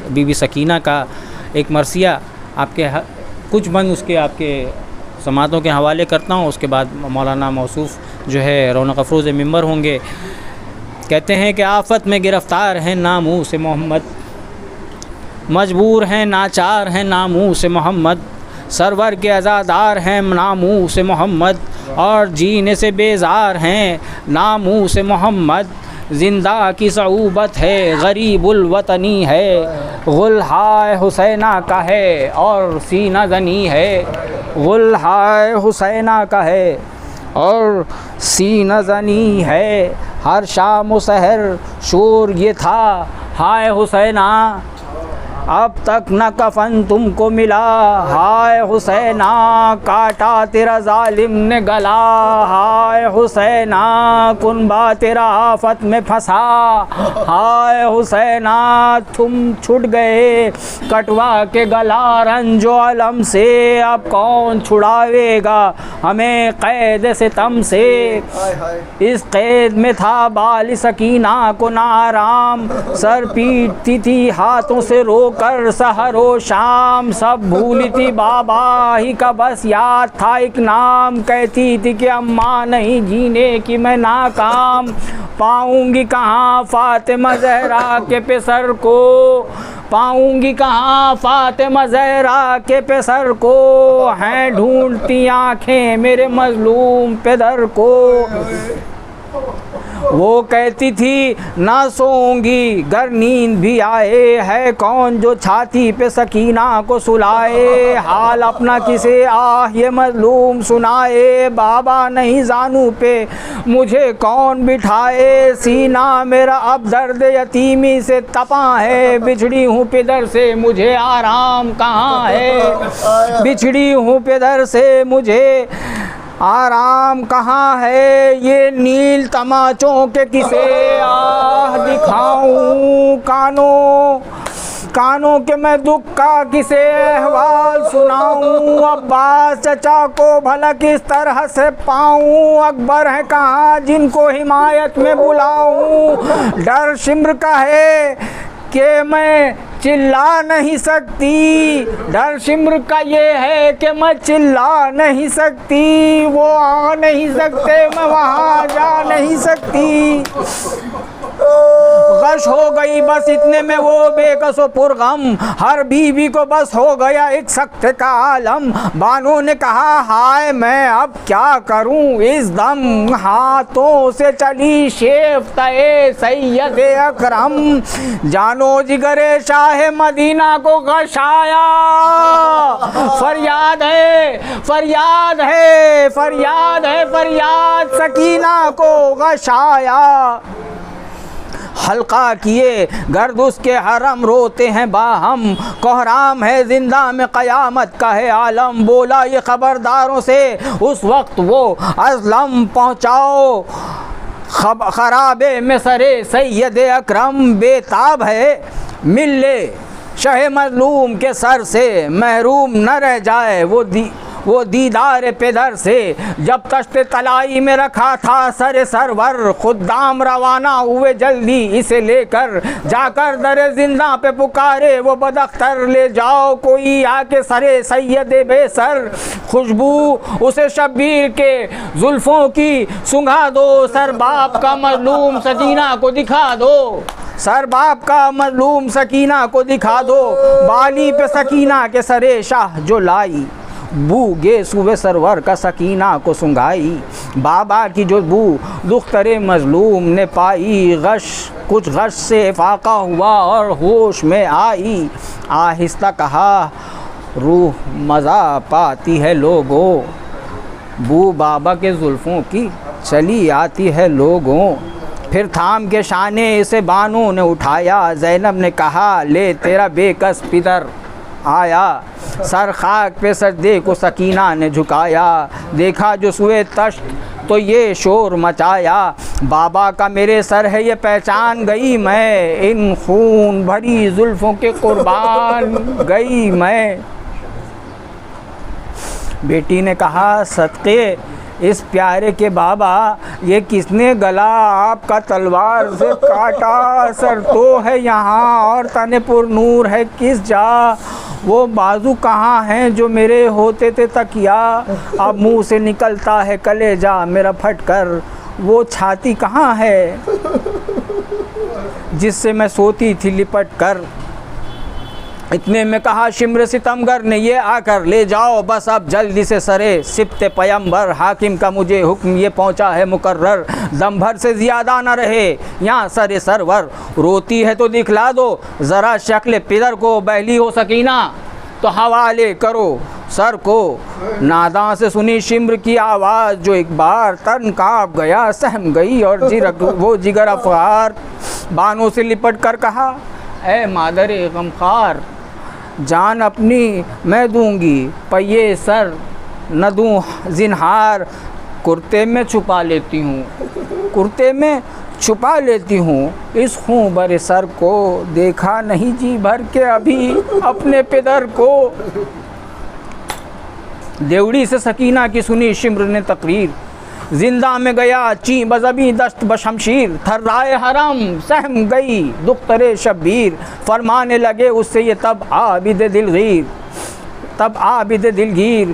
बीबी सकीना का एक मरसिया आपके कुछ बंद उसके आपके समातों के हवाले करता हूँ। उसके बाद मौलाना मौसूफ़ जो है रौनक अफरोज़ मिंबर होंगे। कहते हैं कि आफ़त में गिरफ़्तार हैं नामूह से मोहम्मद, मजबूर हैं नाचार हैं नामूह से मोहम्मद, सरवर के अज़ादार हैं नामूह से मोहम्मद, और जीने से बेजार हैं नामूह से मोहम्मद। ज़िंदा की सऊबत है गरीबुल वतनी है, गुल्हाए हुसैना का है और सीना ज़नी है, गुल्हाए हुसैना का है और सीना ज़नी है। हर शाम सहर शोर ये था हाय हुसैना, अब तक न कफन तुमको मिला, हाय हुसैना काटा तेरा जालिम ने गला, हाय हुसैना कुनबा तेरा आफत में फंसा, हाय हुसैना तुम छूट गए कटवा के गला रंजो अलम से, अब कौन छुड़ावेगा हमें कैद सितम से। इस कैद में था बाल सकीना को नाराम, सर पीटती थी हाथों से रोक कर सहरो शाम, सब भूली थी बाबा ही का बस याद था एक नाम, कहती थी कि अम्मा नहीं जीने की मैं नाकाम, पाऊंगी कहाँ फातिमा ज़हरा के पेसर को, पाऊंगी कहाँ फातिमा ज़हरा के पेसर को, हैं ढूंढती आँखें मेरे मजलूम पेदर को। वो कहती थी ना सोऊंगी गर नींद भी आए, है कौन जो छाती पे सकीना को सुलाए, हाल अपना किसे आह ये मजलूम सुनाए, बाबा नहीं जानू पे मुझे कौन बिठाए, सीना मेरा अब दर्द यतीमी से तपा है, बिछड़ी हूँ पिदर से मुझे आराम कहाँ है, बिछड़ी हूँ पिदर से मुझे आराम कहाँ है, ये नील तमाचों के किसे आह दिखाऊं, कानों के मैं दुख का किसे अहवाल सुनाऊं, अब्बास चचा को भला किस तरह से पाऊं, अकबर है कहाँ जिनको हिमायत में बुलाऊं, डर शिम्र का है कि मैं चिल्ला नहीं सकती, डर शिम्र का ये है कि मैं चिल्ला नहीं सकती, वो आ नहीं सकते मैं वहाँ जा नहीं सकती, गश हो गई बस इतने में वो बेकस व पुरगम, हर बीवी को बस हो गया एक सख्त का आलम, बानो ने कहा हाय मैं अब क्या करूं इस दम, हाथों से चली शेफ्ताए सैयद अकरम, जानो जिगरे शाह मदीना को गशाया, फरियाद है फरियाद है फरियाद है फरियाद सकीना को गशाया, हल्का किए गर्द उसके हरम रोते हैं बाहम, कोहराम है जिंदा में क़यामत का है आलम, बोला ये खबरदारों से उस वक्त वो अज़लम पहुँचाओ खराबे में सरे सैयद अकरम, बेताब है मिले शह मज़लूम के सर से, महरूम न रह जाए वो दीदार पेदर से, जब तश्त तलाई में रखा था सर सरवर, खुद्दाम रवाना हुए जल्दी इसे लेकर, जाकर दर जिंदा पे पुकारे वो बदख्तर, ले जाओ कोई आके सरे सैयद बेसर, खुशबू उसे शब्बीर के जुल्फ़ों की सुंघा दो, सर बाप का मज़लूम सकीना को दिखा दो, सर बाप का मज़लूम सकीना को दिखा दो, बाली पे सकीना के सरे शाह जो लाई, बू गे सुबह सरवर का सकीना को सुंघाई, बाबा की जो बू दुख्तरे मज़लूम ने पाई, कुछ गश से फाका हुआ और होश में आई, आहिस्ता कहा रूह मज़ा पाती है लोगों, बू बाबा के जुल्फ़ों की चली आती है लोगों, फिर थाम के शाने इसे बानू ने उठाया, ज़ैनब ने कहा ले तेरा बेकस पिदर आया, सर खाक पे सजदे को सकीना ने झुकाया, देखा जो सुए तश्त तो ये शोर मचाया, बाबा का मेरे सर है ये पहचान गई मैं, इन खून भरी जुल्फ़ों के कुर्बान गई मैं। बेटी ने कहा सदक़े इस प्यारे के बाबा, ये किसने गला आपका तलवार से काटा? सर तो है यहाँ और तने पुर नूर है किस जा। वो बाजू कहाँ हैं जो मेरे होते थे तकिया? अब मुंह से निकलता है कलेजा मेरा फटकर। वो छाती कहाँ है जिससे मैं सोती थी लिपट कर? इतने में कहा शिम्र सितमगर ने, ये आकर ले जाओ बस अब जल्दी से सरे सिप्ते पयंबर। हाकिम का मुझे हुक्म ये पहुंचा है मुकर्रर, दम भर से ज़्यादा न रहे यहाँ सरे सरवर। रोती है तो दिखला दो ज़रा शक्ल पिदर को, बहली हो सकीना तो हवाले करो सर को। नादा से सुनी शिम्र की आवाज़ जो एक बार तन काँप गया, सहम गई और वो जिगर अफार। बानों से लिपट कर कहा, ऐ मादरे गमखार, जान अपनी मैं दूंगी पहिए सर न दूं जिन्हार। कुर्ते में छुपा लेती हूँ, कुर्ते में छुपा लेती हूँ इस खूं बरे सर को। देखा नहीं जी भर के अभी अपने पिदर को। देवड़ी से सकीना की सुनी शिम्र ने तकरीर, जिंदा में गया ची बजबी दस्त बशमशीर। थर्राए हरम सहम गई दुख्तरे शब्बीर, फरमाने लगे उससे ये तब आबिद दिलगीर, तब आबिद दिलगीर।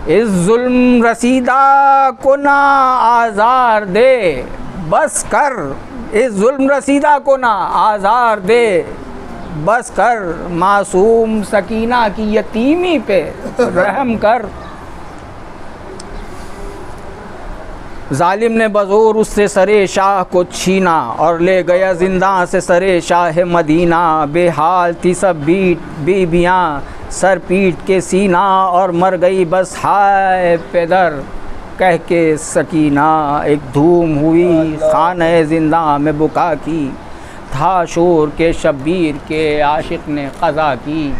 इस जुल्म रसीदा को ना आज़ार दे बस कर, इस जुल्म रसीदा को ना आज़ार दे बस कर। मासूम सकीना की यतीमी पे रहम कर। जालिम ने बज़ोर उससे सरे शाह को छीना और ले गया जिंदा से सरे शाह मदीना। बेहाल थी सब बीबियाँ सर पीट के सीना, और मर गई बस हाय पेदर कह के सकीना। एक धूम हुई खाने जिंदा में बुका की, था शोर के शब्बीर के आशिक ने क़ज़ा की।